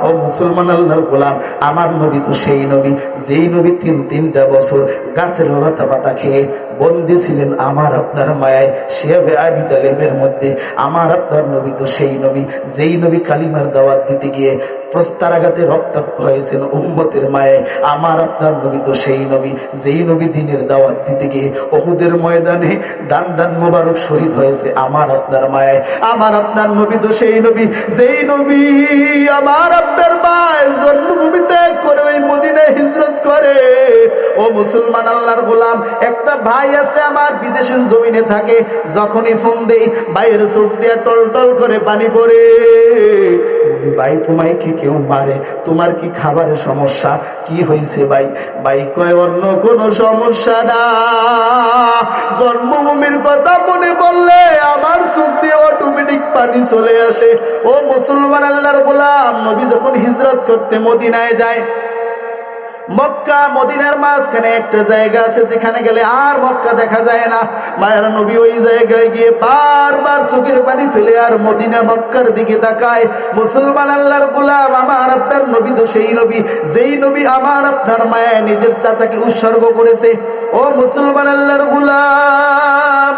ও মুসলমান আল্লাহর গোলাম, আমার নবী তো সেই নবী যেই নবী তিনটা বছর গাছের লতা পাতা খেয়ে বন্দী ছিলেন আমার আপনার মায়ায় শিয়াবে আবি তালেবের মধ্যে। আমার আপনার নবী তো সেই নবী যেই নবী কালিমার দাওয়াত দিতে গিয়ে প্রস্তারাঘাতে রক্তাক্ত হয়েছেন উম্মতের মায়ায়। আমার আপনার নবী তো সেই নবী যেই নবী দিনের দাওয়াত দিতে গিয়ে উহুদের ময়দানে দান মোবারক শহীদ হয়েছে আমার আপনার মায়ায়। আমার আপনার নবী তো সেই নবী যেই নবী আমার আপনার মায়ের জন্মভূমি ত্যাগ করে ওই মদিনায় হিজরত করে। ও মুসলমান আল্লাহর গোলাম, একটা ভাই আছে আমার বিদেশের জমিনে থাকে, যখনই ফোন দেই ভাইয়ের চোখ দিয়ে টল টল করে পানি পড়ে। ভাই তোমায় কি কেউ মারে? তোমার কি খাবারের সমস্যা? কি হয়েছে ভাই? ভাই কয় অন্য কোনো সমস্যা না, জন্মভূমির কথা মনে বললে আমার চোখ দিয়ে অটোমেটিক পানি চলে আসে। ও মুসলমান আল্লাহর গোলাম, নবী যখন হিজরত করতে মদিনায় যায়, মক্কা মদিনার মাঝখানে একটা জায়গা আছে যেখানে গেলে আর মক্কা দেখা যায় না। মায়ের নবী ওই জায়গায় গিয়ে বারবার চোখের পানি ফেলে আর মদিনা মক্কার দিকে তাকায়। মুসলমান আল্লাহর গোলাম, আমার আপনার নবী তো সেই নবী যেই নবী আমার আপনার মায়ায় নিজের চাচাকে উৎসর্গ করেছে। ও মুসলমান আল্লাহর গোলাম,